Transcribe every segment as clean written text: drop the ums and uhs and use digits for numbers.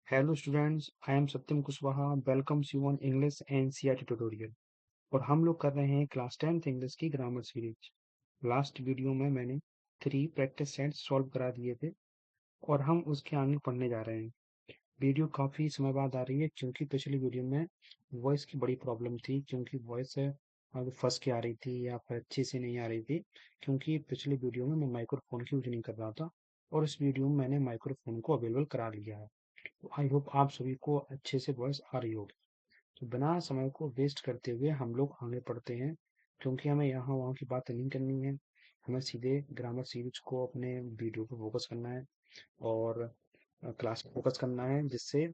Hello students, I am Satyam Kushwaha. Welcomes you on English NCERT tutorial. और हम लोग कर रहे हैं क्लास 10th इंग्लिश की ग्रामर सीरीज। लास्ट वीडियो में मैंने 3 प्रैक्टिस सेट्स सॉल्व करा दिए थे और हम उसके आगे पढ़ने जा रहे हैं। वीडियो काफ़ी समय बाद आ रही है क्योंकि पिछली वीडियो में वॉइस की बड़ी प्रॉब्लम थी, क्योंकि वॉइस फंस के आ रही थी या फिर अच्छी से नहीं आ रही थी, क्योंकि पिछली वीडियो में मैं माइक्रोफोन की यूज नहीं कर रहा था और इस वीडियो में मैंने माइक्रोफोन को अवेलेबल करा लिया है। तो आई होप आप सभी को अच्छे से वॉइस आ रही होगी। तो बिना समय को वेस्ट करते हुए हम लोग आगे पढ़ते हैं, क्योंकि हमें यहाँ वहाँ की बात नहीं करनी है। हमें सीधे ग्रामर सीरीज को अपने वीडियो पर फोकस करना है और क्लास पे फोकस करना है, जिससे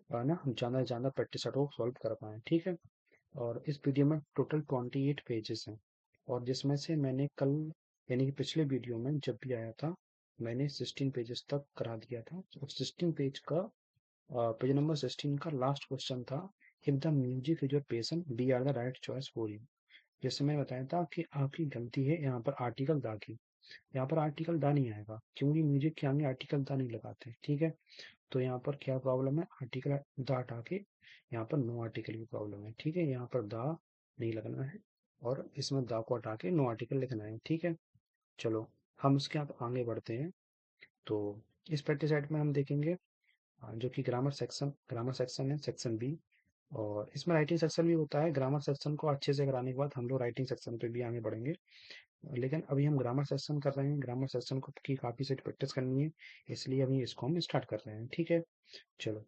ना हम ज़्यादा से ज़्यादा प्रैक्टिस सेट को सॉल्व कर पाएँ। ठीक है। और इस वीडियो में टोटल 28 पेजेस हैं और जिसमें से मैंने कल यानी कि पिछले वीडियो में जब भी आया था मैंने 16 पेजेस तक करा दिया था। और 16 पेज का पेज नंबर 16 का लास्ट क्वेश्चन था, if the music is your passion we are the right choice for you. जैसे मैं बताया था कि आपकी गलती है यहाँ पर आर्टिकल दा की। यहाँ पर आर्टिकल दा नहीं आएगा क्योंकि म्यूजिक के आगे आर्टिकल दा नहीं लगाते। ठीक है। तो यहाँ पर क्या प्रॉब्लम है, आर्टिकल दा हटा के यहाँ पर नो आर्टिकल की प्रॉब्लम है। ठीक है। यहाँ पर दा नहीं लगना है और इसमें दा को हटा के नो आर्टिकल लिखना है। ठीक है। चलो हम उसके आप आगे बढ़ते हैं। तो इस प्रैक्टिस सेट में हम देखेंगे जो कि ग्रामर सेक्शन है, सेक्शन बी। और इसमें राइटिंग सेक्शन भी होता है। ग्रामर सेक्शन को अच्छे से कराने के बाद हम लोग राइटिंग सेक्शन पे भी आगे बढ़ेंगे, लेकिन अभी हम ग्रामर सेक्शन कर रहे हैं। ग्रामर सेक्शन को की काफ़ी सारी प्रैक्टिस करनी है, इसलिए अभी इसको हम स्टार्ट कर रहे हैं। ठीक है। चलो,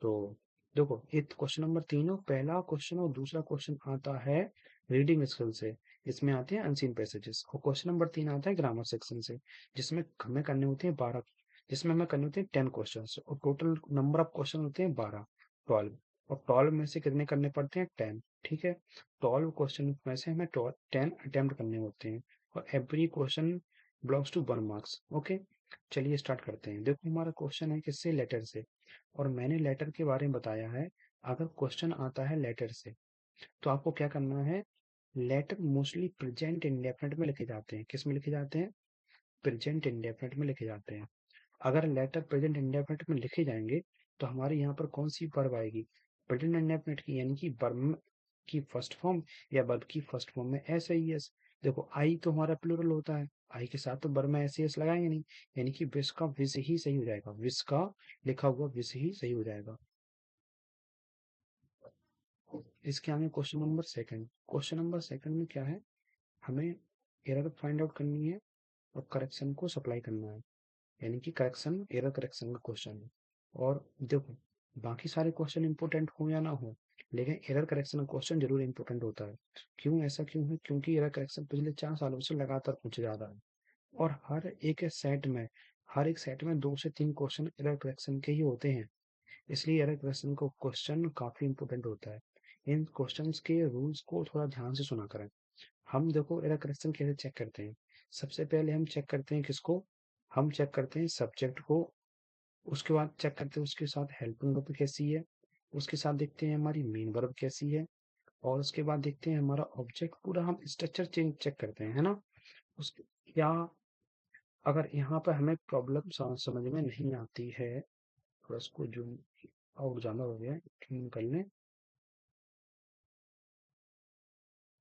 तो देखो ये क्वेश्चन नंबर 3 हो, पहला क्वेश्चन और दूसरा क्वेश्चन आता है रीडिंग स्किल से। इसमें आते हैं अनसीन पैसेजेस। और क्वेश्चन नंबर 3 आता है ग्रामर सेक्शन से, जिसमें हमें करने होते हैं 12, जिसमें हमें करने होते हैं 10 क्वेश्चन और टोटल नंबर ऑफ क्वेश्चन होते हैं 12, 12। और 12 में से कितने करने पड़ते हैं, 10। ठीक है। 12 क्वेश्चन में से हमें 10 अटेम्प्ट करने होते हैं और every question belongs to 1 marks. Okay. चलिए स्टार्ट करते हैं। देखो हमारा क्वेश्चन है किससे, लेटर से। और मैंने लेटर के बारे में बताया है, अगर क्वेश्चन आता है लेटर से तो आपको क्या करना है। लेटर मोस्टली प्रेजेंट इंडेफिनिट में लिखे जाते हैं। किस में लिखे जाते हैं, प्रेजेंट इंडेफिनिट में लिखे जाते हैं। अगर लेटर प्रेजेंट इंडेफिनिट में लिखे जाएंगे तो हमारे यहाँ पर कौन सी वर्ब आएगी, प्रेजेंट इंडेफिनिट की, यानी कि वर्ब की फर्स्ट फॉर्म या वर्ब की फर्स्ट फॉर्म में एस आई एस। देखो आई तो हमारा प्लूरल होता है, आई के साथ तो वर्ब में एस एस लगाएंगे नहीं, यानी कि विश का विश ही सही हो जाएगा, विश का लिखा हुआ विश ही सही हो जाएगा। इसके आगे question number second. Question number second में क्या है, हमें एरर फाइंड आउट करनी है और करेक्शन को सप्लाई करना है, यानी कि करेक्शन, एरर करेक्शन का क्वेश्चन है। और देखो बाकी सारे क्वेश्चन इंपॉर्टेंट हो या ना हो, लेकिन एरर करेक्शन का क्वेश्चन जरूर इंपॉर्टेंट होता है। क्यों, ऐसा क्यों है, क्योंकि एरर करेक्शन पिछले 4 सालों से लगातार पूछा जा रहा है और हर एक सेट में 2 से 3 क्वेश्चन एरर करेक्शन के ही होते हैं। इसलिए एरर करेक्शन को क्वेश्चन काफी इंपॉर्टेंट होता है। इन क्वेश्चंस के रूल्स को थोड़ा ध्यान से सुना करें। हम देखो एरर करेक्शन कैसे चेक करते हैं। सबसे पहले हम चेक करते हैं किसको, हम चेक करते हैं सब्जेक्ट को। उसके बाद चेक करते हैं उसके साथ हेल्पिंग वर्ब कैसी है, उसके साथ देखते हैं हमारी मेन वर्ब कैसी है, और उसके बाद देखते हैं हमारा ऑब्जेक्ट। पूरा हम स्ट्रक्चर चेंज चेक करते हैं, है ना। उस या अगर यहाँ पर हमें प्रॉब्लम समझ में नहीं आती है, थोड़ा इसको जूम और ज़्यादा हो गया, जूम कर लें।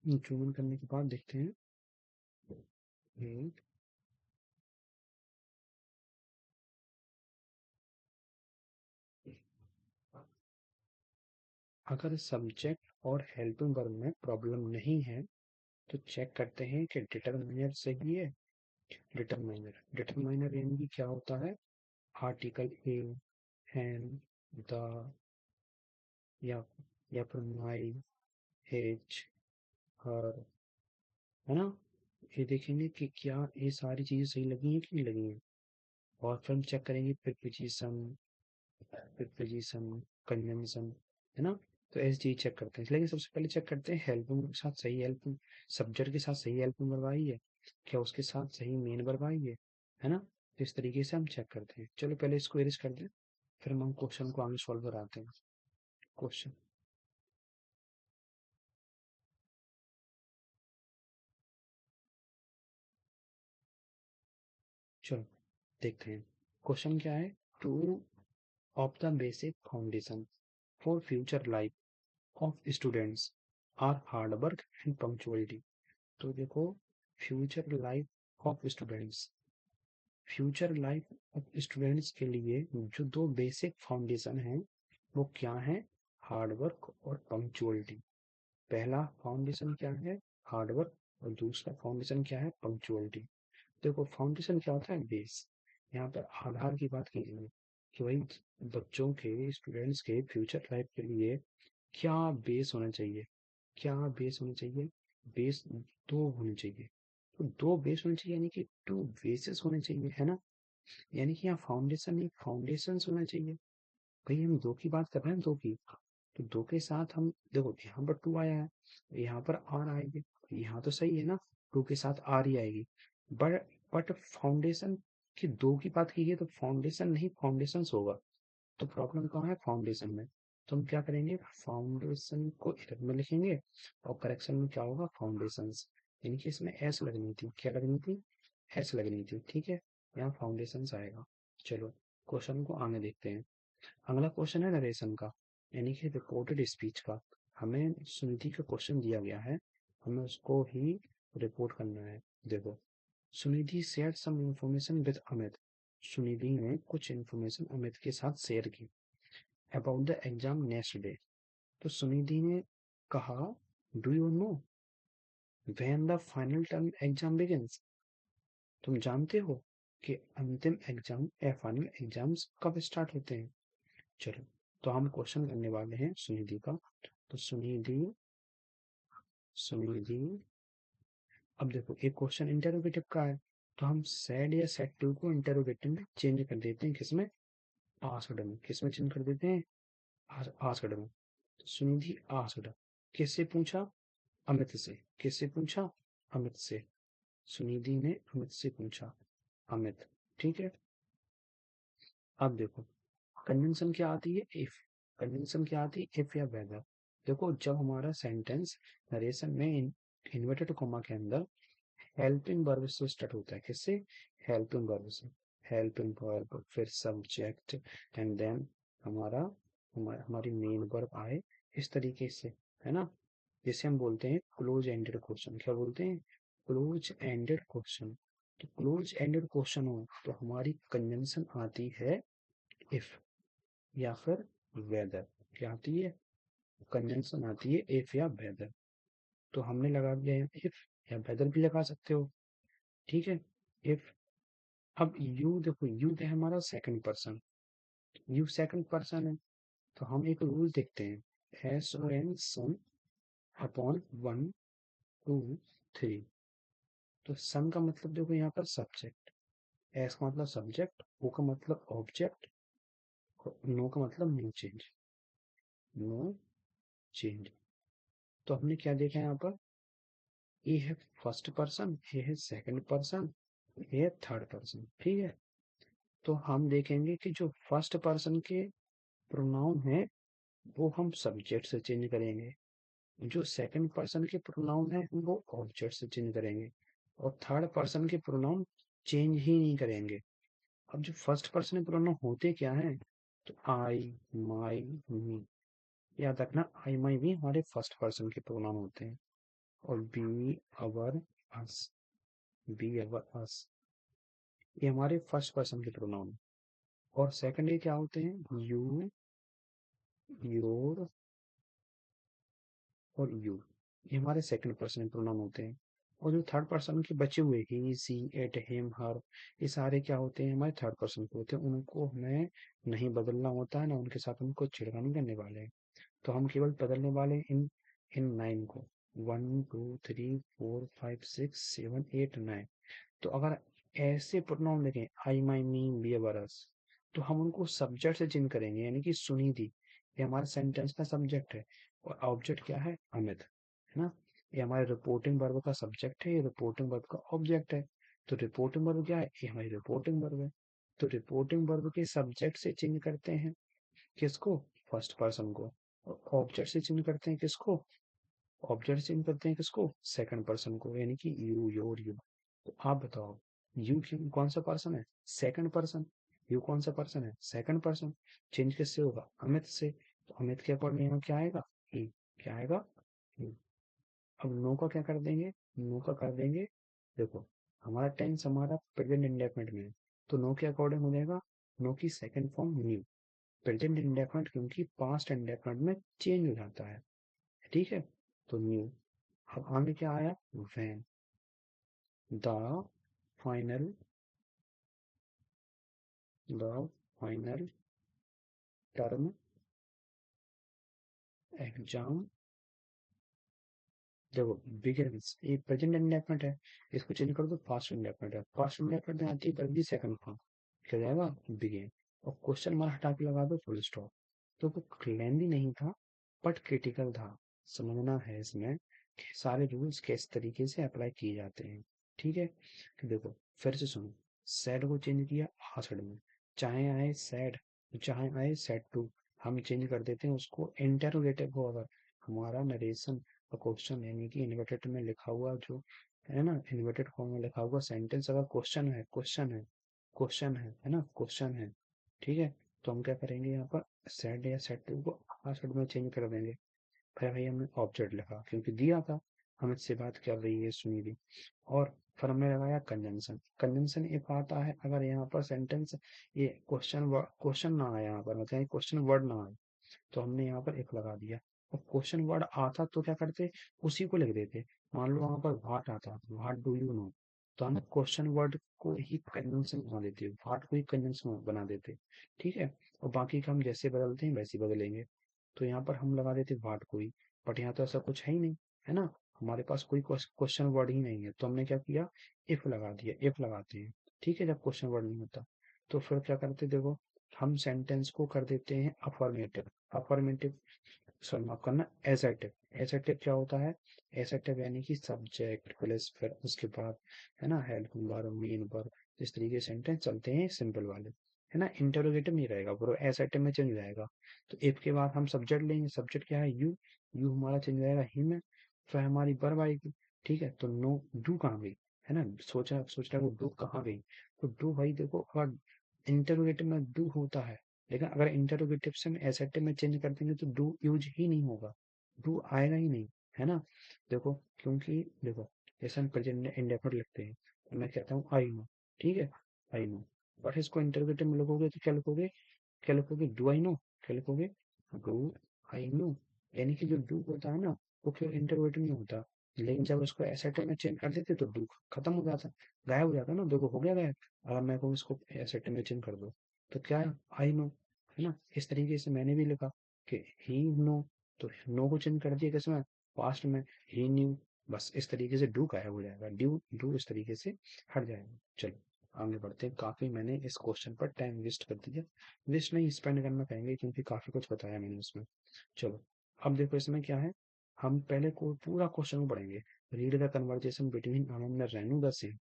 जूम करने के बाद देखते हैं। हम्म, अगर सब्जेक्ट और हेल्पिंग वर्ब में प्रॉब्लम नहीं है तो चेक करते हैं कि डिटरमिनर सही है। डिटरमाइनर यानी कि क्या होता है, आर्टिकल ए, एन, द, या या फिर माई, एच, हर, है ना। ये देखेंगे कि क्या ये सारी चीजें सही लगी हैं कि नहीं लगी हैं। और फिर हम चेक करेंगे प्रीपोजिशन, कंजंक्शन, है ना। तो ऐसी चीज चेक करते हैं, लेकिन सबसे पहले चेक करते हैं हेल्पिंग के साथ सही हेल्पिंग, सब्जेक्ट के साथ सही हेल्पिंग वर्ब आई है, क्या उसके साथ सही मेन वर्ब आई है ना। तो इस तरीके से हम चेक करते हैं। चलो पहले इसको एरिज कर दें, फिर हम क्वेश्चन को आगे सॉल्व कराते हैं। क्वेश्चन, चलो देखते हैं क्वेश्चन क्या है। Two of the basic foundation for future life of students are hard work and punctuality. तो देखो, future life of students, future life of students के लिए जो दो बेसिक फाउंडेशन हैं वो क्या है? हार्ड वर्क और पंक्चुअलिटी। पहला फाउंडेशन क्या है? Hard work. और दूसरा फाउंडेशन क्या है? पंक्चुअलिटी। देखो, फाउंडेशन क्या होता है? बेस। यहाँ पर आधार की बात की गई है कि भाई बच्चों के, स्टूडेंट्स के फ्यूचर लाइफ के लिए क्या बेस होना चाहिए, क्या बेस होना चाहिए? बेस दो होने चाहिए। तो दो बेस होने चाहिए, यानी कि टू बेसिस होने चाहिए, है ना? यानी कि यहाँ फाउंडेशन नहीं, फाउंडेशन होना चाहिए। भाई हम दो की बात कर रहे हैं, दो की। तो दो के साथ हम देखो, यहाँ पर टू आया है, यहाँ पर आर आएगी, यहाँ तो सही है ना, टू के साथ आर ही आएगी। बट फाउंडेशन की दो की बात की है तो फाउंडेशन नहीं, फाउंडेशन होगा। तो प्रॉब्लम कहाँ है? फाउंडेशन में। तो हम क्या करेंगे? फाउंडेशन को इधर में लिखेंगे और करेक्शन में क्या होगा? फाउंडेशंस। यानी कि इसमें एस लगनी थी, क्या लगनी थी? एस लगनी थी, ठीक है। यहाँ फाउंडेशंस आएगा। चलो क्वेश्चन को आगे देखते हैं। अगला क्वेश्चन है नरेशन का, यानी कि रिपोर्टेड स्पीच का। हमें सुनिधि का क्वेश्चन दिया गया है, हमें उसको ही रिपोर्ट करना है। देखो, Sunidhi share some information with Amit. Sunidhi ने कुछ इंफॉर्मेशन अमित के साथ शेयर की about the exam next day. तो सुनिधि ने कहा, do you know when the final term exam begins? तुम जानते हो कि अंतिम एग्जाम या फाइनल एग्जाम्स कब स्टार्ट होते हैं? चलो, तो हम क्वेश्चन करने वाले हैं सुनिधि का। तो सुनिधि, सुनिधि, अब देखो एक क्वेश्चन इंटेरोगेटिव का है, तो हम सैड या सैड टू को इंटेरोगेटिव में चेंज कर देते हैं। किसमें? आस्क्ड में। किसमें चेंज कर देते हैं? आस्क्ड में। सुनिधि आस्क्ड, किससे पूछा? अमित से। किससे पूछा? अमित से। सुनिधि ने अमित से पूछा, अमित, ठीक है। अब देखो, कन्वेंशन क्या आती है? इफ। कन्वेंशन क्या आती है? इफ या वेदर। देखो, जब हमारा सेंटेंस नरेशन में इन्वर्टेड कॉमा के अंदर हेल्पिंग वर्ब से स्टार्ट होता है। किससे? हेल्पिंग वर्ब से। हेल्पिंग वर्ब, फिर सब्जेक्ट, एंड देन हमारा हमारी मेन वर्ब आए, इस तरीके से, है ना? जिसे हम बोलते हैं क्लोज एंडेड क्वेश्चन। क्या बोलते हैं? Close ended question. तो क्लोज एंडेड क्वेश्चन हो तो हमारी कन्वेंशन आती है इफ या फिर वेदर। क्या आती है? कन्वेंशन आती है इफ या वेदर। तो हमने लगा दिया है इफ, या वेदर भी लगा सकते हो, ठीक है। इफ। अब यू देखो, यू है हमारा second person, you second person है। तो हम एक रूल देखते हैं, एस ओ एन सन अपॉन वन टू थ्री। तो सन का मतलब देखो यहाँ पर सब्जेक्ट, एस का मतलब सब्जेक्ट, ओ का मतलब ऑब्जेक्ट, नो का मतलब नो चेंज, नो चेंज। तो हमने क्या देखा यहाँ पर? ए है फर्स्ट पर्सन, ए है सेकंड पर्सन, ए है थर्ड पर्सन, ठीक है। तो हम देखेंगे कि जो फर्स्ट पर्सन के प्रोनाउन है वो हम सब्जेक्ट से चेंज करेंगे, जो सेकंड पर्सन के प्रोनाउन है वो ऑब्जेक्ट से चेंज करेंगे, और थर्ड पर्सन के प्रोनाउन चेंज ही नहीं करेंगे। अब जो फर्स्ट पर्सन के प्रोनाउन होते क्या है? तो आई, माई, मी। याद रखना, आई माई मी हमारे फर्स्ट पर्सन के प्रोनाउन होते हैं, और बी, अवर, अस, बी, अवर, अस, ये हमारे फर्स्ट पर्सन के प्रोनाउन। और सेकंड क्या होते हैं? यू, योर और यू, ये हमारे सेकंड पर्सन प्रोनाउन होते हैं। और जो थर्ड पर्सन के बचे हुए ही, सी, एट, हिम, हर, ये सारे क्या होते हैं? हमारे थर्ड पर्सन के होते हैं। उनको हमें नहीं बदलना होता है ना, उनके साथ हमको छिड़का नहीं करने वाले हैं। तो हम केवल बदलने वाले हैं इन इन नाइन को, one two three four five six seven eight nine. तो अगर ऐसे प्रोनाउन देखें, आई, माई, मी, बी, अस, तो हम उनको सब्जेक्ट से चिन्ह करेंगे, यानी कि सुनिधि, ये हमारे सेंटेंस का सब्जेक्ट है, और ऑब्जेक्ट क्या है? अमित, है ना? ये हमारे रिपोर्टिंग वर्ब का सब्जेक्ट है, ये रिपोर्टिंग वर्ब का ऑब्जेक्ट है। तो रिपोर्टिंग वर्ब क्या है? ये हमारी रिपोर्टिंग वर्ब है। तो रिपोर्टिंग वर्ब के सब्जेक्ट से चिन्ह करते हैं किसको? फर्स्ट पर्सन को। और ऑब्जेक्ट से चिन्ह करते हैं किसको? ऑब्जेक्ट चिन्ह करते हैं किसको? सेकंड पर्सन को, यानी कि यू, योर, यू। तो आप बताओ, यू कौन सा पर्सन है? Second person. यू कौन सा पर्सन है? Second person. चेंज किससे होगा? अमित से। तो अमित के अकॉर्डिंग यहाँ क्या आएगा? ही। क्या आएगा? ही। अब नो का क्या कर देंगे? नो का कर देंगे, देखो हमारा टेंस हमारा प्रेजेंट इंडेफिनिट में है, तो नो के अकॉर्डिंग हो जाएगा नो की second form new. Present indefinite क्योंकि पास्ट इंडेफिनिट में चेंज हो जाता है, ठीक है, तो न्यू। अब आगे क्या आया? When the final the final term exam, देखो बिगिंस, ये प्रेजेंट इंडेफिनिट है, इसको चेंज कर दो पास्ट इंडेफिनिट है, पास्ट इंडेफिनिट में आती है वर्ब की सेकंड फॉर्म, क्या हो जाएगा? बिगिन। और क्वेश्चन मार्क हटा के लगा दो फुल स्टॉप। तो वो लेंदी नहीं था बट क्रिटिकल था। समझना है इसमें कि सारे रूल्स किस तरीके से अप्लाई किए जाते हैं, ठीक है। तो देखो फिर से सुनो, सैड को चेंज किया हासड में, चाहे आए सैड चाहे आए सैड टू, हम चेंज कर देते हैं उसको इंटेरोगेटिव को। अगर हमारा नरेशन और क्वेश्चन यानी कि इन्वर्टेड में लिखा हुआ जो है ना, इन्वर्टेड फॉर्म में लिखा हुआ सेंटेंस अगर क्वेश्चन है ना, क्वेश्चन है, ठीक है, तो हम क्या करेंगे यहाँ पर सेड या सेड टू को हासड में चेंज कर देंगे। फिर भाई हमने ऑब्जेक्ट लिखा क्योंकि दिया था, हम इससे बात कर रही है सुनी भी। और फिर हमने लगाया कंजंक्शन। कंजंक्शन एक आता है अगर यहाँ पर सेंटेंस ये क्वेश्चन ना आए, यहाँ पर मतलब क्वेश्चन वर्ड ना आए, तो हमने यहाँ पर एक लगा दिया। और क्वेश्चन वर्ड आता तो क्या करते, उसी को लिख देते। मान लो वहां पर व्हाट आता, व्हाट डू यू नो, तो हम क्वेश्चन वर्ड को ही कंजंक्शन बना देते, व्हाट को ही कंजंक्शन बना देते, ठीक है। और बाकी का हम जैसे बदलते हैं वैसे ही बदलेंगे। तो यहाँ पर हम लगा देते व्हाट को ही, बट यहाँ तो ऐसा कुछ है ही नहीं, है ना, हमारे पास कोई क्वेश्चन वर्ड ही नहीं है, तो हमने क्या किया, इफ लगा दिया, इफ लगाते हैं, ठीक है, जब क्वेश्चन वर्ड नहीं होता। तो फिर क्या करते, देखो हम सेंटेंस को कर देते हैं अफर्मेटिव। अफर्मेटिव सॉरी माफ करना, एसर्टिव। एसर्टिव क्या होता है? एसर्टिव यानी कि सब्जेक्ट प्लस फिर उसके बाद है ना हेल्पिंग वर्ब मेन वर्ब, इस तरीके से सेंटेंस चलते हैं सिंपल वाले, है ना, इंटरोगेटिव नहीं रहेगा, पूरा एसर्टिव में चेंज हो जाएगा। तो इफ के बाद हम सब्जेक्ट लेंगे, सब्जेक्ट क्या है? यू। यू हमारा चेंज हो जाएगा ही में। फिर हमारी वर्ब आएगी, ठीक है, तो नो डू कहाँ गई, है ना, सोच रहा वो डू कहाँ गई। तो डू भाई देखो अगर इंटरोगेटिव में डू होता है, लेकिन अगर इंटरोगेटिव से हम एसर्टिव में चेंज कर देंगे तो डू यूज ही नहीं होगा, डू आएगा ही नहीं, है ना। देखो क्योंकि देखो जैसे हम प्रेजेंट इंडेफिनिट लिखते हैं, तो मैं कहता हूँ आई नो, ठीक है, आई नो, बट इसको इंटरोगेटिव में लिखोगे तो क्या लिखोगे? क्या लिखोगे? Do I know. क्या लिखोगे? Do I know. यानी कि जो डू होता है ना, वो केवल इंटरोगेटिव में होता, लेकिन जब उसको एसर्टिव में चेंज कर देते तो डू खत्म हो जाता, गायब हो जाता ना, देखो हो गया गायब। अगर मैं कहूँ इसको एसर्टिव में चेंज कर दो तो क्या है? आई नो, है ना। इस तरीके से मैंने भी लिखा कि ही नो, तो नो को चेंज कर दिया किसमें? पास्ट में, ही न्यू। बस इस तरीके से डू गायब हो जाएगा, ड्यू डू इस तरीके से हट जाएगा। चलो आगे बढ़ते हैं, काफी मैंने इस क्वेश्चन पर टाइम वेस्ट कर दिया, वेस्ट नहीं स्पेंड करना कहेंगे क्योंकि काफी कुछ बताया मैंने उसमें। चलो अब देखो इसमें क्या है, हम पहले को पूरा क्वेश्चन को पढ़ेंगे। Read the conversation between Anand and Renu the same.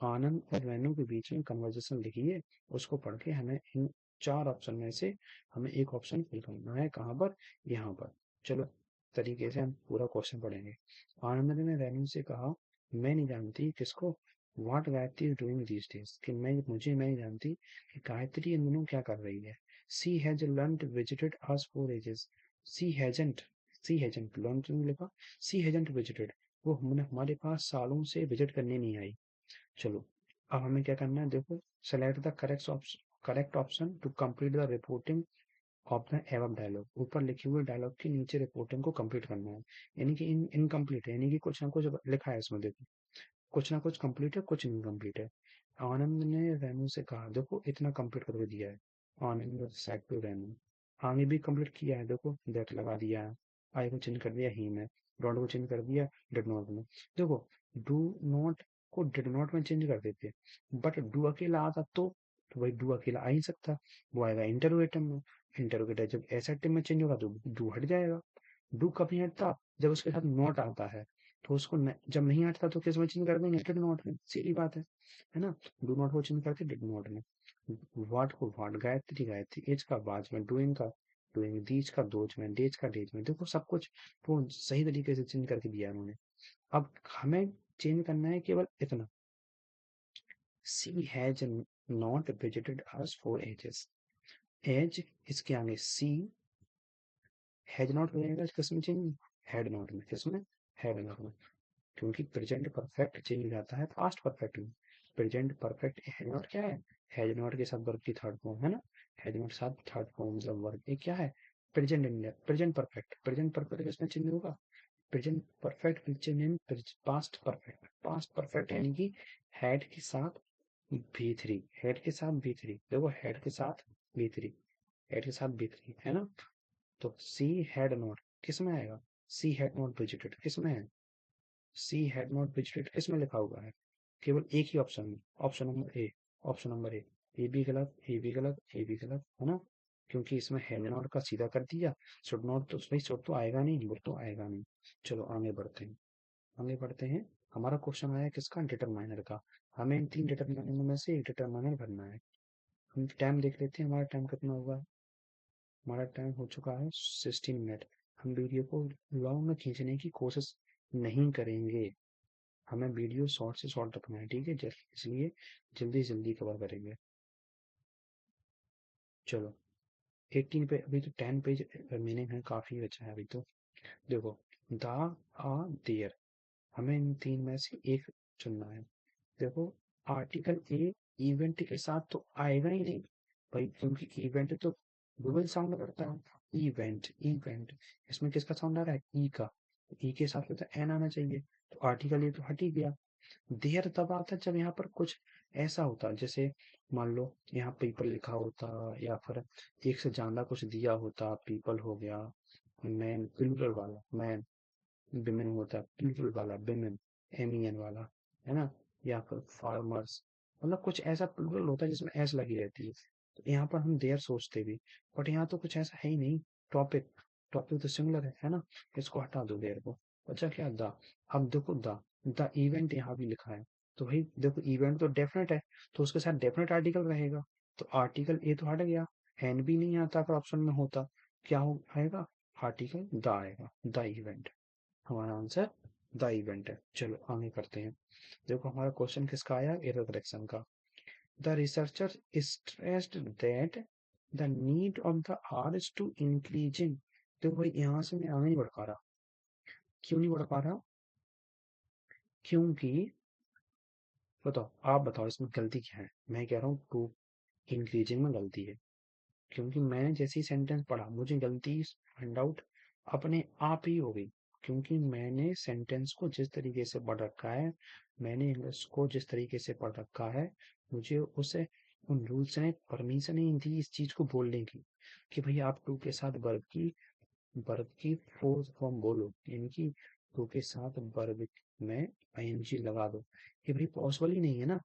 Anand और रेनू के बीच में कन्वर्जेशन लिखिए, उसको पढ़ के हमें इन चार ऑप्शन में से हमें एक ऑप्शन फिल करना है, कहाँ पर? यहाँ पर। चलो तरीके से हम पूरा क्वेश्चन पढ़ेंगे। आनंद ने रेनू से कहा, मैं नहीं जानती किसको, what Gayatri is doing these days, कि मैं नहीं जानती कि गायत्री इन दिनों क्या कर रही है। She has learned visited us for ages. She hasn't, she hasn't learn क्यों नहीं लिखा? सी हैजंट विजिटेड, वो हमने हमारे पास सालों से विजिट करने नहीं आई। चलो अब हमें क्या करना है, देखो select the correct option to complete the reporting of the above dialogue. ऊपर लिखे हुए डायलॉग के नीचे रिपोर्टिंग को कंप्लीट करना है, यानी कि इनकम्प्लीट है, यानी कि कुछ ना कुछ लिखा है इसमें, देखो कुछ ना कुछ कंप्लीट है, कुछ इनकम्प्लीट है। आनंद ने रेनू से कहा, देखो इतना कंप्लीट करके दिया है। आनंद सेड टू रेनू, आगे भी कंप्लीट किया है, देखो दैट लगा दिया है। आई को चेंज कर दिया ही में, डॉट को चेंज कर दिया डिड नॉट में। देखो डू नॉट को डिड नॉट में चेंज कर देते, बट डू अकेला आता तो भाई डू अकेला आ ही सकता, वो आएगा इंटरोगेटिव में। इंटरोगेटिव जब एसर्टिव में चेंज होगा तो डू हट जाएगा। डू कब नहीं हटता? जब उसके साथ नॉट आता है, तो उसको जब नहीं हटता तो किस में चेंज कर देंगे? डिड नॉट में, सीधी बात है ना। डू नॉट को चेंज करते डिड नॉट में। व्हाट को व्हाट, गायत्री गायत्री, एज का बाज में, डूइंग का डूइंग, दीज का दोज में, डेज का डेज में, देखो सब कुछ तो सही तरीके से चेंज करके दिया है उन्होंने। अब हमें चेंज करना है केवल इतना, she has not visited us for ages. As इसके आगे सी, हैज नॉट हो जाएगा किसमें चेंज, हैड नॉट में, किसमें, हैड नॉट में, क्योंकि प्रेजेंट परफेक्ट चेंज हो जाता है पास्ट परफेक्ट में। प्रेजेंट परफेक्ट हैज नॉट क्या है, हैज नॉट के साथ वर्ब की थर्ड फॉर्म है ना, हैज नॉट साथ थर्ड फॉर्म मतलब वर्ब, ये क्या है, present India, present perfect, present perfect किसमें चेंज होगा, present perfect will change in past perfect, past perfect यानी कि हैड के साथ बी थ्री, हेड के साथ बी थ्री, देखो हेड के साथ बी थ्री, हेड के साथ बी थ्री है ना। तो सी हैड नॉट किस में आएगा, सी हैड नॉट विजिटेड किस में है, सी हैड नॉट विजिटेड किस में लिखा हुआ है, केवल एक ही ऑप्शन में, option number A, option number A. ये भी गलत, ये भी गलत, ये भी गलत है ना, क्योंकि इसमें हैड नॉट का सीधा कर दिया, शुड नॉट तो भाई शुड तो आएगा नहीं, वो तो आएगा नहीं। चलो आगे बढ़ते हैं, आगे बढ़ते हैं। हमारा क्वेश्चन आया किसका, डिटरमाइनर का। हमें इन तीन डिटरमाइनर में से एक डिटरमाइनर भरना है। हम टाइम देख लेते हैं, हमारा टाइम कितना हुआ है। हमारा टाइम हो चुका है 16 मिनट। हम वीडियो को लॉन्ग में खींचने की कोशिश नहीं करेंगे, हमें वीडियो शॉर्ट से शॉर्ट रखना है, ठीक है, इसलिए जल्दी जल्दी कवर करेंगे। चलो 18 पे, अभी तो 10 पेज मीनिंग है, काफी अच्छा है अभी तो। देखो द, आ, देयर, हमें इन तीन में से एक चुनना है। देखो आर्टिकल ए इवेंट के साथ तो आएगा ही नहीं भाई, क्योंकि इवेंट तो डुअल साउंड करता है, इवेंट इवेंट, इसमें किसका साउंड आ रहा है, ई का, ई के साथ तो एन आना चाहिए, तो आर्टिकल ये तो हट ही गया। देयर तब आता है जब यहाँ पर कुछ ऐसा होता, जैसे मान लो यहाँ पीपल लिखा होता, या फिर एक से ज्यादा कुछ दिया होता, पीपल हो गया, मैन प्लूरल वाला मैन, विमेन होता है प्लूरल वाला विमेन, एम वाला है ना, या फिर फार्मर्स, मतलब कुछ ऐसा प्लूरल होता है जिसमें एस लगी रहती है, तो यहाँ पर हम देयर सोचते भी, बट यहाँ तो कुछ ऐसा है ही नहीं। टॉपिक, टॉपिक तो सिंगुलर है ना, इसको हटा दो देयर को, बचा क्या द। अब देखो द इवेंट यहाँ भी लिखा है, तो भाई देखो इवेंट तो डेफिनेट है, तो उसके साथ डेफिनेट आर्टिकल रहेगा, तो आर्टिकल ए तो हट गया, एन भी नहीं आता अगर ऑप्शन में होता, क्या हो आएगा, आर्टिकल द आएगा, द इवेंट, हमारा आंसर द इवेंट है। चलो आगे करते हैं। देखो हमारा क्वेश्चन किसका आया, एरर करेक्शन का। The researcher stressed that the need of the hour is to increasing. देखो भाई यहाँ से मैं आगे नहीं बढ़ पा रहा, क्यों नहीं बढ़ पा रहा, क्योंकि बताओ, आप बताओ इसमें गलती क्या है। मैं कह रहा हूँ टू इंक्रीजिंग में गलती है, क्योंकि मैंने जैसे ही सेंटेंस पढ़ा मुझे गलती फाइंड आउट अपने आप ही हो गई, क्योंकि मैंने सेंटेंस को जिस तरीके से पढ़ रखा है, मैंने इंग्लिश को जिस तरीके से पढ़ रखा है, मुझे उसे उन रूल्स ने परमिशन ही नहीं दी इस चीज को बोलने की, कि भाई आप टू के साथ वर्ब की फोर्थ फॉर्म बोलो, यानी कि टू के साथ वर्ब में आईएनजी लगा दो, ये भाई पॉसिबल ही नहीं है ना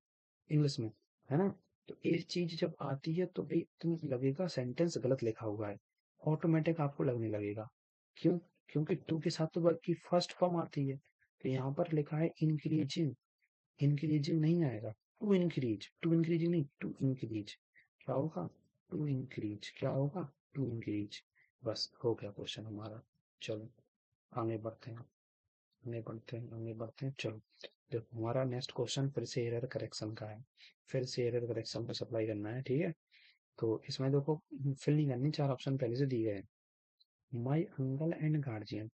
इंग्लिश में, है ना। तो ये चीज जब आती है तो भाई तुम लगेगा सेंटेंस गलत लिखा हुआ है, ऑटोमेटिक आपको लगने लगेगा, क्यों, क्योंकि टू के साथ तो वर्ब की फर्स्ट फॉर्म आती है, तो यहाँ पर लिखा है इंक्रीजिंग, इंक्रीजिंग नहीं आएगा, टू इंक्रीजिंग नहीं, टू इंक्रीज, क्या होगा, टू इंक्रीज, क्या होगा, टू इंक्रीज। बस हो गया क्वेश्चन हमारा। चलो आगे बढ़ते हैं, आगे बढ़ते हैं, आगे बढ़ते हैं। चलो देखो हमारा नेक्स्ट क्वेश्चन फिर से एरर करेक्शन का है, फिर से एरर करेक्शन पे सप्लाई करना है, ठीक है। तो इसमें देखो फिल नहीं करनी, चार ऑप्शन पहले से दिए गए हैं। My uncle and guardian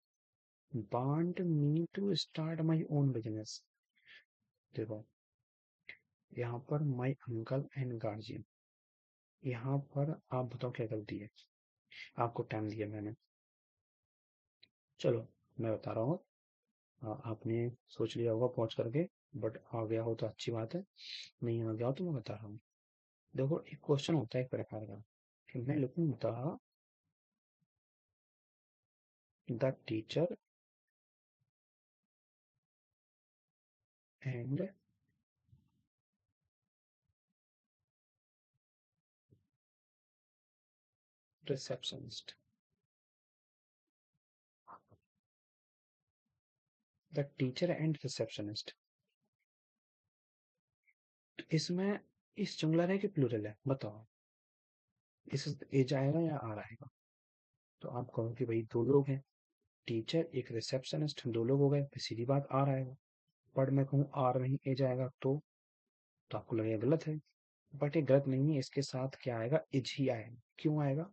want me to start my own business. देखो यहाँ पर माई अंकल एंड गार्जियन, यहाँ पर आप बताओ क्या गलती है, आपको टाइम दिया मैंने, चलो मैं बता रहा हूँ। आपने सोच लिया होगा पहुंच करके, बट आ गया हो तो अच्छी बात है, नहीं आ गया हो तो मैं बता रहा हूँ। देखो एक क्वेश्चन होता है एक प्रकार का, कि मैं लिखूं the teacher and receptionist, the teacher and receptionist. इसमें इस सिंगुलर है कि प्लूरल है बताओ, इस ए जाएगा या आ रहेगा, तो आप कहो कि भाई दो लोग हैं, टीचर एक रिसेप्शनिस्ट, दो लोग हो गए, फिर सीधी बात आ रहेगा। बट मैं कहूँ आर नहीं ए जाएगा तो आपको लगेगा गलत है, बट ये गलत नहीं है, इसके साथ क्या आएगा, इज ही आएगा। क्यों आएगा?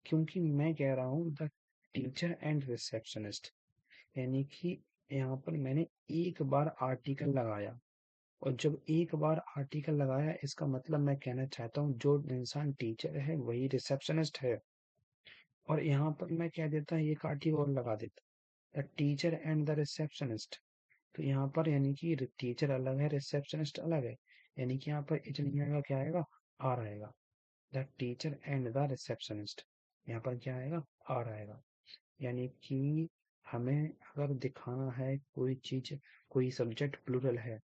क्योंकि मैं कह रहा हूँ द टीचर एंड रिसेप्शनिस्ट, यानी कि यहाँ पर मैंने एक बार आर्टिकल लगाया, और जब एक बार आर्टिकल लगाया इसका मतलब मैं कहना चाहता हूँ जो इंसान टीचर है वही रिसेप्शनिस्ट है। और यहाँ पर मैं कह देता हूँ एक आर्टिकल और लगा देता, the teacher and the receptionist. तो यहाँ पर यानी कि टीचर अलग है, रिसेप्शनिस्ट अलग है, यानी कि यहाँ पर इज नहीं आएगा, क्या आएगा, आर आएगा। The teacher and the receptionist, यहाँ पर क्या आएगा, आर आएगा। यानी कि हमें अगर दिखाना है कोई चीज, कोई सब्जेक्ट प्लूरल है,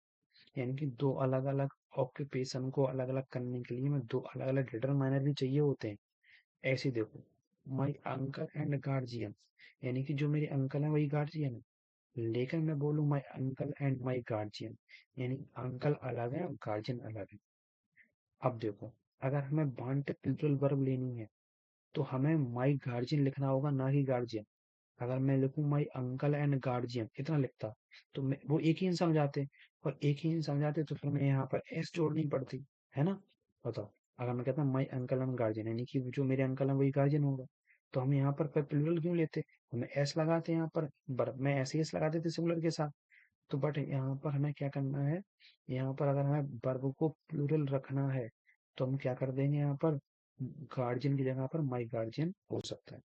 यानी कि दो अलग अलग ऑक्यूपेशन को अलग अलग करने के लिए में दो अलग अलग डिटरमाइनर भी चाहिए होते हैं। ऐसे देखो, माई अंकल एंड गार्जियन, यानी कि जो मेरे अंकल है वही गार्जियन है। लेकिन मैं बोलूँ माई अंकल एंड माई गार्जियन, यानी अंकल अलग है और गार्जियन अलग है। अब देखो, अगर हमें वांट प्लूरल वर्ब लेनी है तो हमें माई गार्जियन लिखना होगा, ना कि गार्जियन। अगर मैं लिखूं माई अंकल एंड गार्जियन इतना लिखता तो वो एक ही इंसान समझाते, और एक ही इंसान समझाते तो फिर मैं यहाँ पर एस जोड़नी पड़ती, है ना। बताओ, अगर मैं कहता माई अंकल एंड गार्जियन, यानी कि जो मेरे अंकल है वही गार्जियन होगा, तो हम यहाँ पर प्लूरल क्यों लेते, हमें एस लगाते यहाँ पर, वर्ब में ऐसे एस लगा देते सिंगुलर के साथ। तो बट यहाँ पर हमें क्या करना है, यहाँ पर अगर हमें वर्ब को प्लूरल रखना है तो हम क्या कर देंगे, यहाँ पर गार्जियन की जगह पर माई गार्जियन हो सकता है।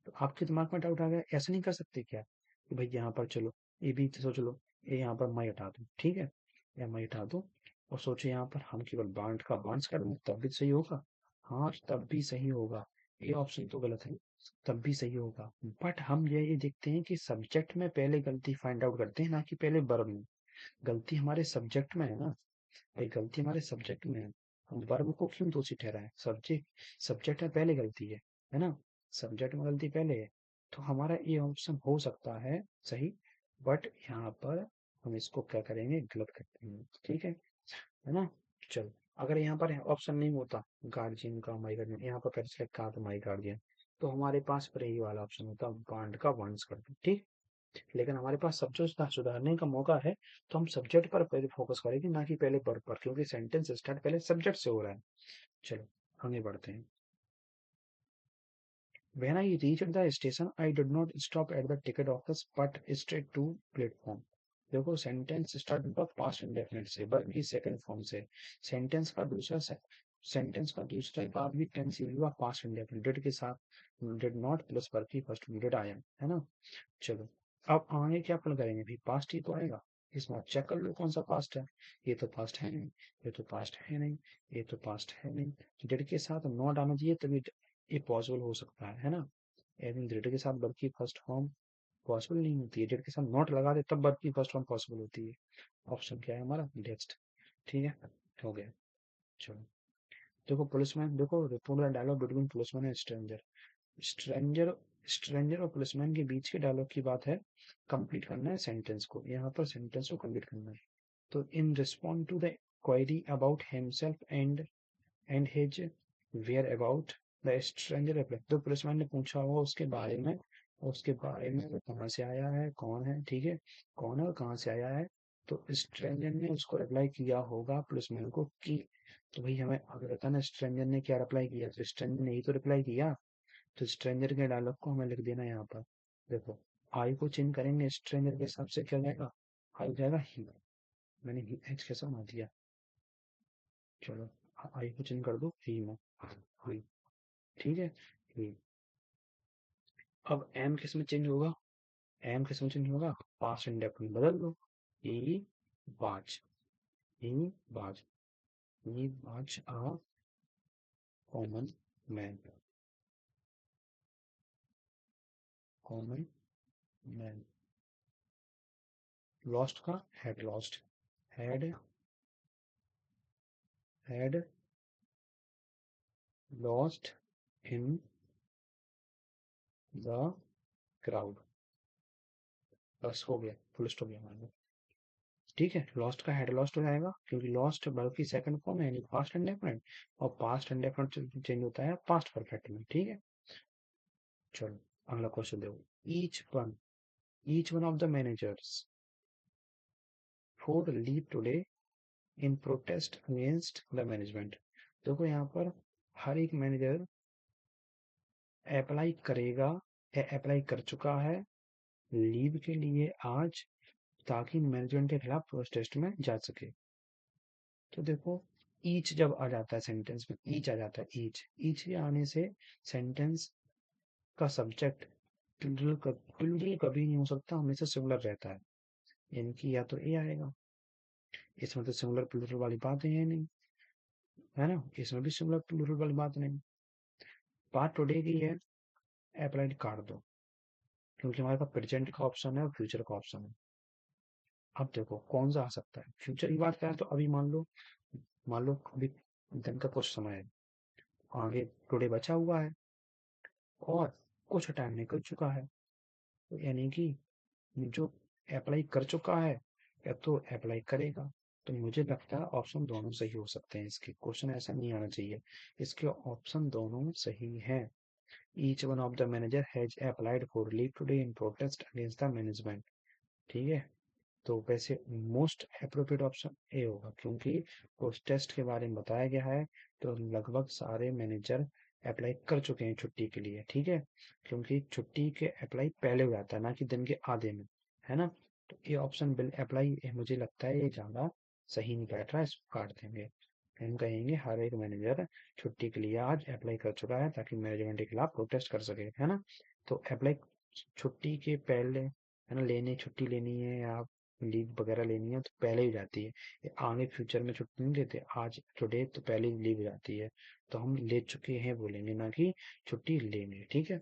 तो आपके दिमाग में डाउट आ गया, ऐसा नहीं कर सकते क्या कि भाई यहाँ पर चलो ये भी सोच लो, ये यहाँ पर माई हटा दो, ठीक है, या माई हटा दो, और सोचो यहाँ पर हम केवल बांट का बांस कर दें, तब भी सही होगा। हाँ, तब भी सही होगा, ये ऑप्शन तो गलत है, तब भी सही होगा। बट हम ये देखते हैं कि सब्जेक्ट में पहले गलती फाइंड आउट करते हैं, ना कि पहले वर्ब में। गलती हमारे सब्जेक्ट में है ना भाई, गलती हमारे सब्जेक्ट में है। हम वर्ब को क्यों दोषी ठहराएं, सब्जेक्ट सब्जेक्ट में पहले गलती है ना, सब्जेक्ट में गलती पहले है। तो हमारा ये ऑप्शन हो सकता है सही, बट यहाँ पर हम इसको क्या करेंगे, गलत कर देंगे, ठीक है ना। चलो, अगर यहाँ पर ऑप्शन नहीं होता गार्जियन का माई गार्जियन, यहाँ पर पहले सेलेक्ट कहा था माई गार्जियन, तो हमारे पास पर यही वाला ऑप्शन होता, वांट का वांट्स कर दो, ठीक। लेकिन हमारे पास सब्जेक्ट सुधारने का मौका है, तो हम सब्जेक्ट पर पहले फोकस करेंगे, ना कि पहले वर्ब पर, क्योंकि सेंटेंस स्टार्ट पहले सब्जेक्ट से हो रहा है। चलो आगे बढ़ते हैं। When I reached the station, I did not stop at the ticket office, but straight to platform. देखो, सेंटेंस स्टार्ट होगा पास्ट इंडेफिनिट से, बल्कि सेकंड फॉर्म से। सेंटेंस का दूसरा सेंटेंस का दूसरा भाग भी टेंस हुआ पास्ट इंडेफिनिट डिड के साथ, डिड नॉट प्लस वर्ब की फर्स्ट डिड आया, है ना। चलो, अब आगे क्या अपन करेंगे भाई, पास्ट ही तो आएगा, इसमें चेक कर लो कौन सा पास्ट है। ये तो पास्ट है नहीं, ये तो पास्ट है नहीं, ये तो पास्ट है नहीं, डिड के साथ नॉट आना चाहिए तभी ये पॉसिबल हो सकता है ना। एवं डिड के साथ वर्ब की फर्स्ट फॉर्म पॉसिबल नहीं होती है, डिड के साथ नॉट लगा दे तब वर्ब की फर्स्ट फॉर्म पॉसिबल होती है। ऑप्शन क्या है हमारा, नेक्स्ट, ठीक है, हो गया। चलो, देखो पुलिसमैन, देखो report the dialogue between policeman and stranger. Stranger stranger और पुलिसमैन के बीच के डायलॉग की बात है, कंप्लीट करना है सेंटेंस को, यहाँ पर सेंटेंस को कंप्लीट करना है। तो in respond to the query about himself and his whereabouts, the stranger reply, तो पुलिसमैन ने पूछा होगा उसके बारे में, उसके बारे में वो कहाँ से आया है, कौन है, ठीक है, कौन है और कहाँ से आया है। तो स्ट्रेंजर ने उसको रिप्लाई किया होगा पुलिसमैन को कि, तो भाई हमें अगर पता ना स्ट्रेंजर ने क्या रिप्लाई किया, तो स्ट्रेंजर ने ही तो रिप्लाई किया, तो स्ट्रेंजर के डायलॉग को हमें लिख देना यहाँ पर। देखो, आई को चेंज करेंगे स्ट्रेंजर के हिसाब से, क्या जाएगा, आई जाएगा ही, मैंने ही एच कैसा बना दिया। चलो, आई को चेंज कर दो ही में, ही, ठीक है, ही। अब एम किस में चेंज होगा, एम किस में चेंज होगा, पास्ट इंडेफिनिट बदल दो, ही was, he was, he was a common man, common man. Lost का had lost, had had lost in the crowd, बस हो गया, फुल स्टॉप गया हमारा। ठीक है, लॉस्ट का हेड लॉस्ट हो जाएगा, क्योंकि लॉस्ट वर्ब की सेकंड फॉर्म है, यानी पास्ट इंडेफिनिट, और पास्ट इंडेफिनिट चेंज होता है पास्ट परफेक्ट में, ठीक है। चलो, अगला क्वेश्चन देखो, each one of the managers for leave today in protest against the management. देखो यहाँ पर हर एक मैनेजर अप्लाई करेगा या अप्लाई कर चुका है लीव के लिए आज, ताकि मैनेजमेंट के खिलाफ प्रोटेस्ट में जा सके। तो देखो, ईच जब आ जाता है सेंटेंस में, ईच आ जाता है, ईच के आने से सेंटेंस का सब्जेक्ट प्लूरल कभी नहीं हो सकता, हमेशा सिंगुलर रहता है। यानी कि या तो ए आएगा, इसमें तो सिंगुलर प्लूरल वाली बात है नहीं, है ना, इसमें भी सिंगुलर प्लूरल वाली बात नहीं। बात टुडे की है, अप्लाइड काट दो, क्योंकि हमारे पास प्रेजेंट का ऑप्शन है और फ्यूचर का ऑप्शन है। अब देखो कौन सा आ सकता है, फ्यूचर की बात करें तो अभी मान लो अभी दिन का कुछ समय है, आगे टुडे बचा हुआ है और कुछ टाइम निकल चुका है, तो यानी कि जो अप्लाई कर चुका है या तो अप्लाई करेगा। तो मुझे लगता है ऑप्शन दोनों सही हो सकते हैं, इसके क्वेश्चन ऐसा नहीं आना चाहिए, इसके ऑप्शन दोनों सही हैं। Each one of the manager has applied for leave today in protest against the management. ठीक है, तो वैसे मोस्ट अप्रोप्रिएट ऑप्शन ए होगा, क्योंकि उस टेस्ट के बारे में बताया गया है, तो लगभग सारे मैनेजर अप्लाई कर चुके हैं छुट्टी के लिए। ठीक है, क्योंकि छुट्टी के अप्लाई पहले हो जाता है, ना कि दिन के आधे में, है ना। तो ये ऑप्शन बिल अप्लाई मुझे लगता है ये ज़्यादा सही नहीं बैठ रहा है, इसको काट देंगे। हम कहेंगे हर एक मैनेजर छुट्टी के लिए आज अप्लाई कर चुका है, ताकि मैनेजमेंट के खिलाफ प्रोटेस्ट कर सके, है ना। तो अप्लाई छुट्टी के पहले, है ना, छुट्टी लेनी है या लीव वगैरह लेनी है तो पहले ही हो जाती है। ये आगे फ्यूचर में छुट्टी नहीं देते, आज टुडे तो पहले ही लीव हो जाती है। तो हम ले चुके हैं बोलेंगे, ना कि छुट्टी लेंगे। ठीक है,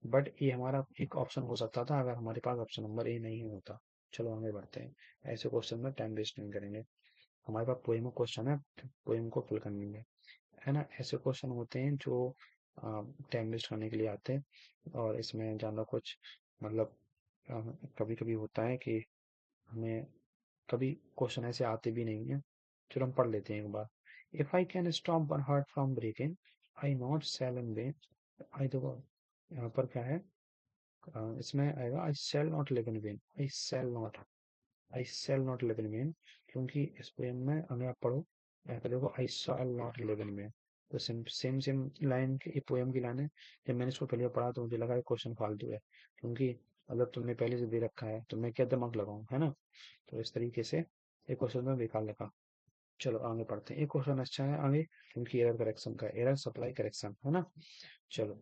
बट ये हमारा एक ऑप्शन हो सकता था अगर हमारे पास ऑप्शन नंबर ए नहीं होता। चलो आगे बढ़ते हैं, ऐसे क्वेश्चन में टाइम वेस्ट नहीं करेंगे। हमारे पास पोएम क्वेश्चन है, पोएम को फिल करनी है ना। ऐसे क्वेश्चन होते हैं जो टाइम वेस्ट करने के लिए आते हैं, और इसमें ज़्यादा कुछ मतलब कभी कभी होता है कि हमें कभी क्वेश्चन ऐसे आते भी नहीं है। चलो हम पढ़ लेते हैं एक बार। If I can stop one heart from breaking, I not shall in vain. I देखो यहाँ पर क्या है, इसमें आएगा I shall not live in vain, I shall not live in vain, क्योंकि इस पोएम में अगर आप पढ़ो यहाँ पे देखो I shall not live in vain. तो सेम सेम सेम लाइन की पोएम की लाइन है। जब मैंने इसको पहले पढ़ा तो मुझे लगा क्वेश्चन फालतू है, क्योंकि अगर तुमने पहले से दे रखा है तो मैं क्या दिमाग लगाऊं, है ना। तो इस तरीके से एक क्वेश्चन में बेकार लगा। चलो आगे पढ़ते हैं, एक क्वेश्चन अच्छा है आगे, क्योंकि एरर करेक्शन का, एरर सप्लाई करेक्शन, है ना। चलो,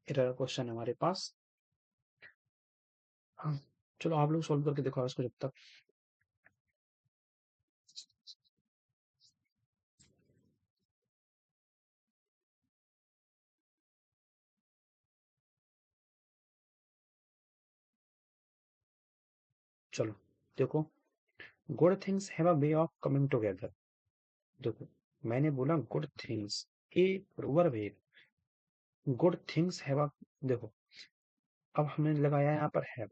एरर क्वेश्चन है हमारे पास। हाँ, चलो आप लोग सॉल्व करके दिखाओ इसको जब तक। चलो देखो, good things have a way of coming together. देखो मैंने बोला गुड थिंग्स, ये वर्ब है। गुड थिंग्स हैव अ, देखो अब हमने लगाया यहाँ पर हैव,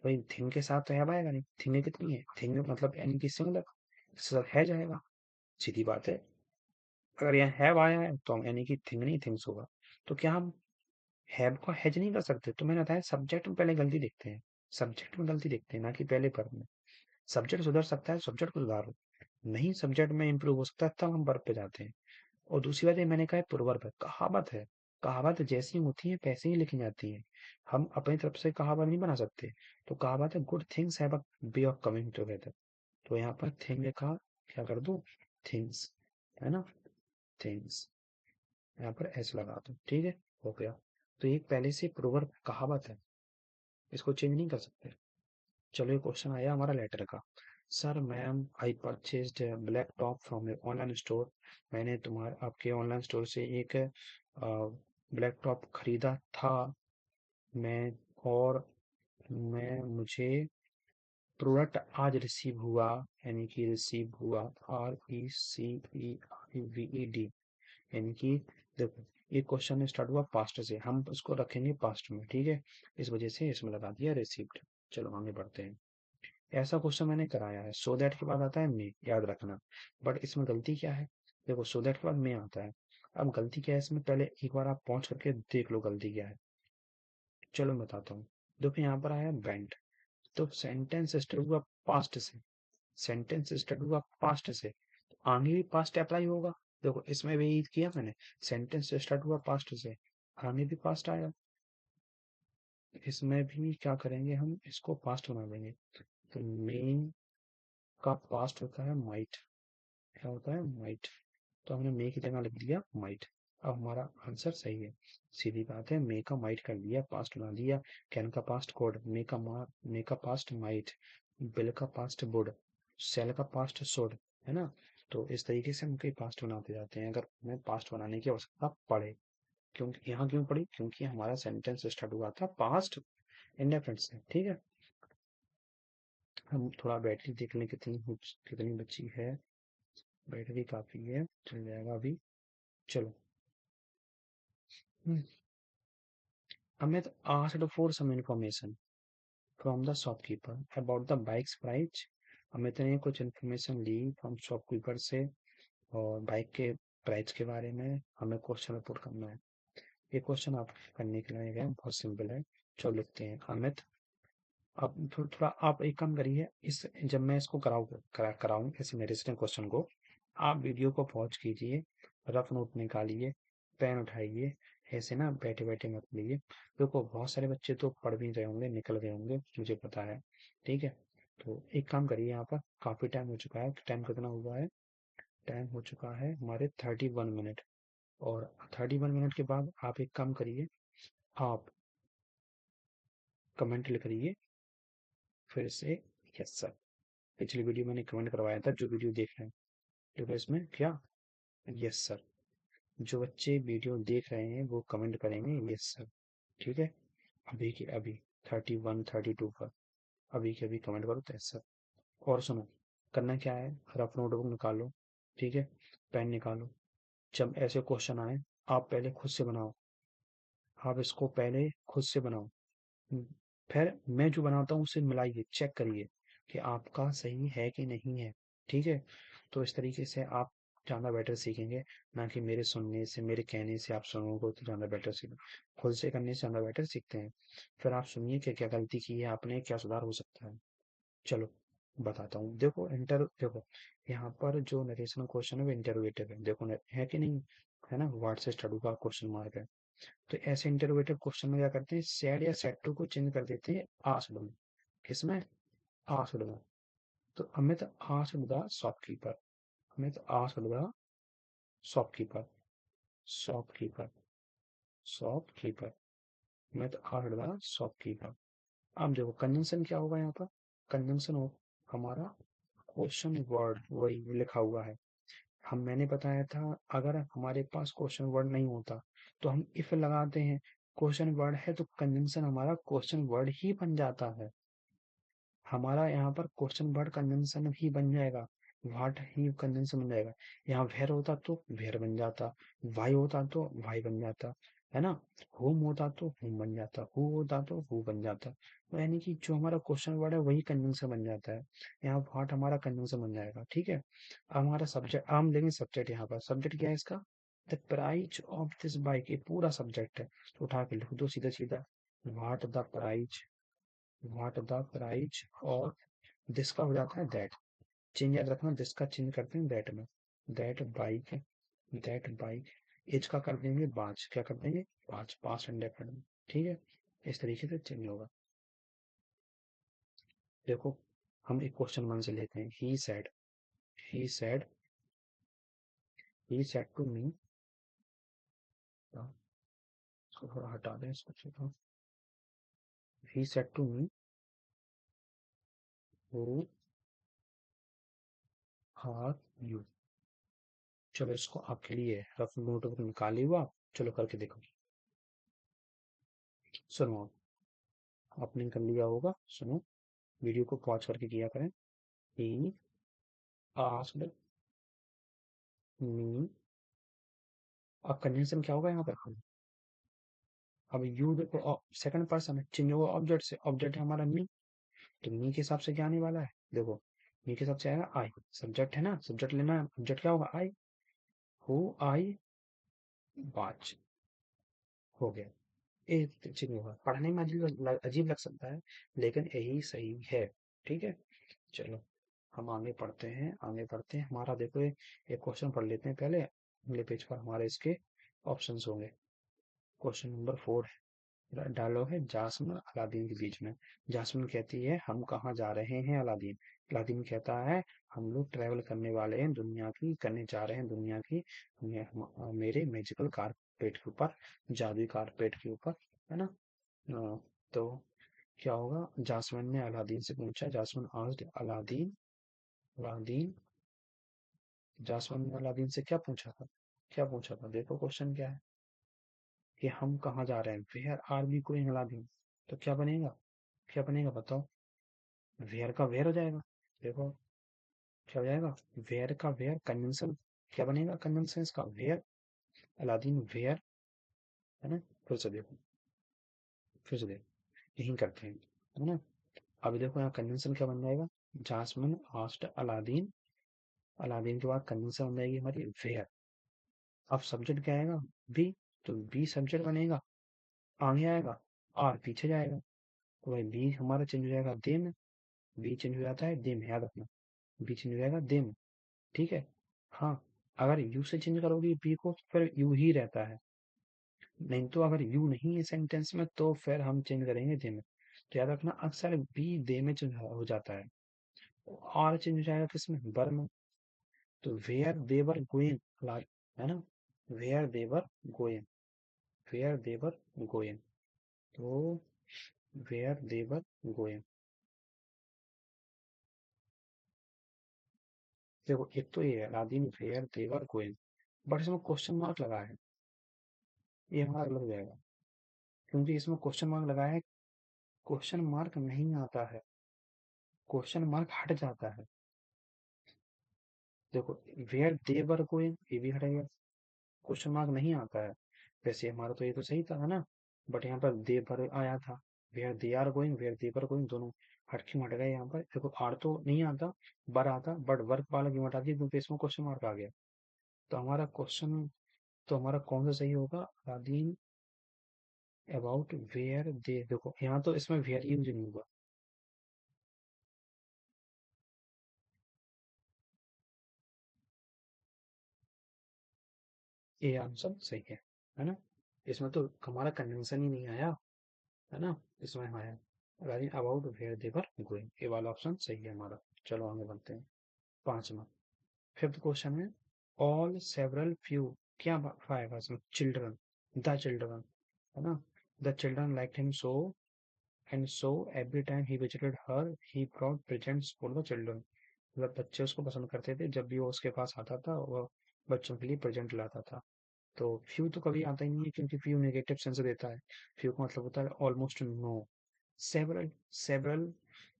भाई थिंग के साथ तो हैव आएगा नहीं, थिंग कितनी है, थिंग मतलब यानी कि सिंगुलर, इसके साथ है जाएगा, सीधी बात है। अगर यहाँ हैव आया है तो हम यानी कि थिंग नहीं थिंग्स होगा। तो क्या हम हैव को हैज नहीं कर सकते? तो मैंने बताया सब्जेक्ट में पहले गलती देखते हैं, सब्जेक्ट में गलती देखते हैं, ना कि पहले वर्ब में। सब्जेक्ट सुधर सकता है, सब्जेक्ट को सुधारो, नहीं सब्जेक्ट में इंप्रूव हो सकता है, तब हम वर्ब पे जाते हैं। और दूसरी बात ये मैंने कहा है पूर्ववर्ब है, कहावत है, कहावत जैसी होती है वैसे ही लिखी जाती है, हम अपनी तरफ से कहावत नहीं बना सकते। तो कहावत है good things have a way of coming together, तो यहाँ पर थिंग का क्या कर दूं, थिंग्स, है ना, थिंग्स, यहाँ पर एस लगा दो, ठीक है, हो गया। तो ये पहले से प्रोवर्ब कहावत है, इसको चेंज नहीं कर सकते। चलो ये क्वेश्चन आया हमारा लेटर का। Sir ma'am I purchased black top from your online store, मैंने तुम्हारे आपके ऑनलाइन स्टोर से एक ब्लैक टॉप खरीदा था। मैं और मैं मुझे प्रोडक्ट आज रिसीव हुआ, यानी कि रिसीव हुआ, RECEIVED, यानी कि देखो ये क्वेश्चन स्टार्ट हुआ पास्ट से, हम इसको रखेंगे पास्ट में, ठीक है, इस वजह से इसमें लगा दिया रिसीव्ड। चलो आगे बढ़ते हैं। ऐसा क्वेश्चन मैंने कराया है, सो दैट के बाद आता है मे, याद रखना। बट इसमें गलती क्या है, देखो सो दैट के बाद मे आता है। अब गलती क्या है इसमें, पहले एक बार आप पहुंच करके देख लो गलती क्या है। चलो मैं बताता हूँ। देखो यहाँ पर आया वेंट, तो सेंटेंस स्टार्ट हुआ पास्ट से, सेंटेंस स्टार्ट हुआ पास्ट से, तो आगे भी पास्ट अप्लाई होगा। देखो इसमें भी किया मैंने, सेंटेंस स्टार्ट हुआ पास्ट से, आगे भी पास्ट आया, इसमें भी क्या करेंगे हम, इसको पास्ट बना देंगे। तो मे का पास्ट होता है माइट, क्या होता है माइट, तो हमने मे की जगह लिख दिया माइट। अब हमारा आंसर सही है, सीधी बात है, मे का माइट कर दिया, पास्ट बना दिया। कैन का पास्ट कोड, मे का पास्ट माइट, बिल का पास्ट वुड, सेल का पास्ट शुड, है ना। तो इस तरीके से हम कई पास्ट बनाते जाते हैं, अगर हमें पास्ट बनाने की आवश्यकता पड़े। क्योंकि यहाँ क्यों पड़ी, क्योंकि हमारा सेंटेंस स्टार्ट हुआ था पास्ट इंडेफिनिट से। ठीक है, हम थोड़ा बैटरी देख लें कितनी बची है। बैटरी काफी है, चल जाएगा अभी। चलो, Amit asked for some information from the shopkeeper about the bike's price. Amit ने कुछ इन्फॉर्मेशन ली फ्रॉम शॉपकीपर से और बाइक के प्राइस के बारे में, हमें क्वेश्चन रिपोर्ट करना है। ये क्वेश्चन आप करने के लिए है, बहुत सिंपल है। चलो लिखते हैं, अमित, अब थोड़ा आप एक काम करिए, इस जब मैं इसको कराऊं इस मेरे से क्वेश्चन को, आप वीडियो को पॉज कीजिए, रफ नोट निकालिए, पेन उठाइए, ऐसे ना बैठे बैठे मत लीजिए। देखो बहुत सारे बच्चे तो पढ़ भी रहे होंगे, निकल गए होंगे, मुझे पता है। ठीक है, तो एक काम करिए, यहाँ पर काफी टाइम हो चुका है, टाइम कितना हुआ है, टाइम हो चुका है हमारे 31 मिनट। और 31 मिनट के बाद आप एक काम करिए, आप कमेंट लिख रही फिर से, यस सर। पिछली वीडियो मैंने कमेंट करवाया था, जो वीडियो देख रहे हैं, देखो इसमें क्या, यस सर। जो बच्चे वीडियो देख रहे हैं वो कमेंट करेंगे यस सर। ठीक है, अभी के अभी 31 32 पर अभी के अभी कमेंट करो तो यस सर। और सुनो, करना क्या है, रफ नोटबुक निकालो, ठीक है, पेन निकालो, जब ऐसे क्वेश्चन आए आप पहले खुद से बनाओ, आप इसको पहले खुद से बनाओ, फिर मैं जो बनाता हूँ उसे मिलाइए, चेक करिए कि आपका सही है कि नहीं है। ठीक है, तो इस तरीके से आप ज़्यादा बेटर सीखेंगे, ना कि मेरे सुनने से, मेरे कहने से आप सुनोगे तो ज़्यादा बेटर सीखें। खुद से करने से ज़्यादा बेटर सीखते हैं। फिर आप सुनिए कि क्या गलती की है आपने, क्या सुधार हो सकता है। चलो बताता हूँ, देखो यहाँ पर जो नरेशन क्वेश्चन है वो इंटरोगेटिव है, देखो है कि नहीं, है ना, व्हाट से स्टार्ट का क्वेश्चन मार्क है। तो ऐसे इंटरोगेटिव क्वेश्चन में क्या करते हैं, सेड या सेड टू को चेंज कर देते हैं आस्क्ड में। किसमें, आस्क्ड में। तो Amit asked the shopkeeper, Amit asked the shopkeeper, shopkeeper, shopkeeper, Amit asked the shopkeeper. अब देखो कंजंक्शन क्या होगा यहाँ पर, कंजंक्शन हो हमारा क्वेश्चन वर्ड, वही लिखा हुआ है। मैंने बताया था, अगर हमारे पास क्वेश्चन वर्ड नहीं होता तो हम इफ लगाते हैं, क्वेश्चन वर्ड है तो कंजंक्शन हमारा क्वेश्चन वर्ड ही बन जाता है। हमारा यहाँ पर क्वेश्चन वर्ड कंजंक्शन ही बन जाएगा, व्हाट ही कंजंक्शन बन जाएगा। यहाँ वेर होता तो वेर बन जाता, वाई होता तो वाई बन जाता, है ना, होम होता तो होम बन जाता, हु होता तो हु बन जाता। तो यानी कि जो हमारा क्वेश्चन वर्ड है वही कंजंक्शन बन जाता है, यहाँ व्हाट हमारा कंजंक्शन बन जाएगा। ठीक है, अब हमारा सब्जेक्ट, हम लेंगे सब्जेक्ट, यहाँ पर सब्जेक्ट क्या है इसका, the price of this bike, ये पूरा सब्जेक्ट है, तो उठा के लिख दो सीधा सीधा, what the price, what the price, और दिस का हो जाता है दैट, चेंज याद रखना, दिस का चेंज करते हैं दैट में, that bike, that bike. As का कर देंगे पाँच, क्या कर देंगे पाँच, पाँच इंडेफिनिट में। ठीक है, इस तरीके से चेंज होगा। देखो हम एक क्वेश्चन वन से लेते हैं, he said, he said to me, इसको थोड़ा हटा दें इसको, तो he said to me, who are you. चलो इसको आपके लिए रफ नोटबुक निकाली हुआ, चलो करके देखो, सुनो, आपने कर लिया होगा, सुनो, वीडियो को पॉज करके किया करें। ही आस्क्ड मी, अब कंजंक्शन क्या होगा यहाँ पर, अब यू देखो सेकंड पर्सन है, चेंज होगा ऑब्जेक्ट से, ऑब्जेक्ट है हमारा मी, तो मी के हिसाब से क्या आने वाला है, देखो मी के हिसाब से आएगा आई, सब्जेक्ट है ना, सब्जेक्ट लेना है, ऑब्जेक्ट क्या होगा आई, हु आई वॉच, हो गया। एक चेंज होगा, पढ़ने में अजीब अजीब लग सकता है, लेकिन यही सही है। ठीक है, चलो हम आगे पढ़ते हैं। हमारा देखो एक क्वेश्चन पढ़ लेते हैं पहले। अगले पेज पर हमारे इसके ऑप्शंस होंगे। क्वेश्चन नंबर 4 डायलॉग है जासमिन अलादीन के बीच में। जासमिन कहती है हम कहाँ जा रहे हैं अलादीन। अलादीन कहता है हम लोग ट्रैवल करने वाले हैं दुनिया की, करने जा रहे हैं दुनिया की मेरे मैजिकल कारपेट के ऊपर, जादुई कारपेट के ऊपर, है ना। तो क्या होगा, जासमिन ने अलादीन से पूछा, Jasmine asked Aladdin, Aladdin Jasmine ने अलादीन से क्या पूछा था, देखो क्वेश्चन क्या है कि हम कहाँ जा रहे हैं, where are we going Aladdin. तो क्या बनेगा बताओ। वेयर का वेयर हो जाएगा। देखो क्या हो जाएगा, वेयर का वेयर कन्वेंशन। क्या बनेगा कन्वेंशन का वेयर, अलादीन वेयर, है ना। फिर से देखो, यही करते हैं, है ना। अब देखो यहाँ कन्वेंशन क्या बन जाएगा, जासमिन आस्क्ड अलादीन, अलादीन के बाद कन्वेंशन बन जाएगी हमारी वेयर। अब सब्जेक्ट क्या आएगा, बी, तो बी सब्जेक्ट बनेगा, आगे आएगा, आर पीछे जाएगा, तो भाई बी हमारा चेंज हो जाएगा दे में। बी चेंज हो जाता है दे में, याद रखना, बी चेंज हो जाएगा दे में। ठीक है। हाँ, अगर यू से चेंज करोगे बी को तो फिर यू ही रहता है, नहीं तो अगर यू नहीं है सेंटेंस में तो फिर हम चेंज करेंगे दे में। तो याद रखना अक्सर बी दे में चेंज हो जाता है। आर चेंज हो जाएगा किसमें, बर में। तो वेयर देवर गोइंग, है ना, where they're going, where they're going, तो वेयर देवर गोइंग। देखो एक तो ये है Nadim where they're going, but इसमें क्वेश्चन मार्क लगा है, ये हमारा लग जाएगा, क्योंकि इसमें क्वेश्चन मार्क लगा है। क्वेश्चन मार्क नहीं आता है, क्वेश्चन मार्क हट जाता है। देखो वेयर दे वर गोइंग ये भी हटेगा, क्वेश्चन मार्क नहीं आता है। वैसे हमारा तो ये तो सही था, है ना, बट यहाँ पर दे वर आया था, where they are going, where they were going, दोनों हट क्यों हट गए यहाँ पर। देखो आर तो नहीं आता, बर आता, बट वर्क वाला क्यों हटा दिया, क्योंकि इसमें क्वेश्चन मार्क आ गया। तो हमारा क्वेश्चन, तो हमारा कौन सा सही होगा, रादीन अबाउट वेयर दे, देखो यहाँ तो इसमें वेयर यूज नहीं हुआ। ये आंसर सही है ना। इसमें तो हमारा कन्वेंशन ही नहीं आया, है ना, इसमें आया write about where they were going, ये वाला ऑप्शन सही है हमारा। चलो आगे बढ़ते हैं। पांचवा, फिफ्थ क्वेश्चन है ऑल सेवरल फ्यू, क्या आएगा इसमें, चिल्ड्रन, द चिल्ड्रन, है ना, the children like him so and so every time he visited her he brought presents for the children. मतलब बच्चे उसको पसंद करते थे, जब भी वो उसके पास आता था वो बच्चों के लिए प्रेजेंट लाता था। तो फ्यू तो कभी आता ही नहीं है, क्योंकि फ्यू नेगेटिव सेंस देता है। फ्यू का मतलब होता है almost no. Several, several,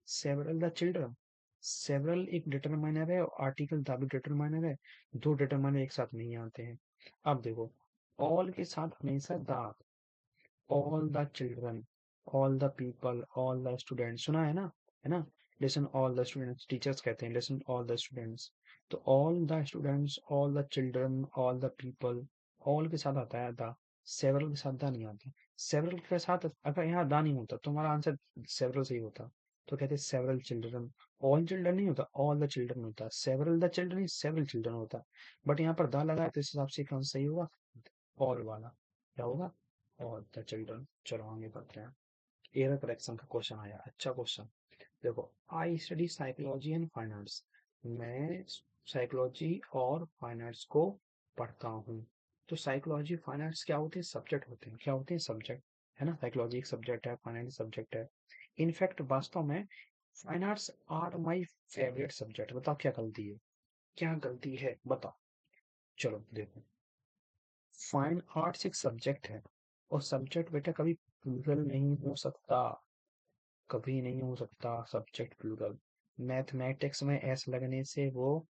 several the children, several एक डिटरमाइनर है और आर्टिकल द भी डिटरमाइनर है, दो डिटरमाइनर एक साथ नहीं आते हैं। अब देखो ऑल के साथ हमेशा the, all the children, all the people, all the student, सुना है ना, listen all the students, teachers कहते हैं लिसन ऑल द स्टूडेंट्स। तो all the students, all the children, all the people, all के साथ आता है द, सेवरल के साथ द नहीं आता। सेवरल के साथ अगर यहाँ द नहीं होता तो हमारा आंसर सेवरल सही होता। तो कहते हैं सेवरल चिल्ड्रन, ऑल चिल्ड्रन नहीं होता, ऑल द चिल्ड्रन होता, several the children several children होता। बट यहाँ पर द लगा है तो इस हिसाब से कौन सही होगा, ऑल वाला, क्या होगा, और द चिल्ड्रन। चलो आगे बढ़ते हैं। एरर करेक्शन का क्वेश्चन आया, अच्छा क्वेश्चन। देखो I study psychology and fine arts, मैं साइकोलॉजी और फाइन आर्ट्स को पढ़ता हूँ। तो साइकोलॉजी फाइन आर्ट्स क्या होते हैं, सब्जेक्ट होते हैं, क्या होते हैं, सब्जेक्ट, है ना। साइकोलॉजी एक सब्जेक्ट है, फाइन आर्ट्स सब्जेक्ट है। इनफैक्ट वास्तव में fine arts are my favourite subject. बताओ क्या गलती है, क्या गलती है बताओ। चलो देखो, फाइन आर्ट्स एक सब्जेक्ट है, और सब्जेक्ट बेटा कभी प्लूरल नहीं हो सकता, कभी नहीं हो सकता सब्जेक्ट प्लूरल। मैथमेटिक्स में एस लगने से वो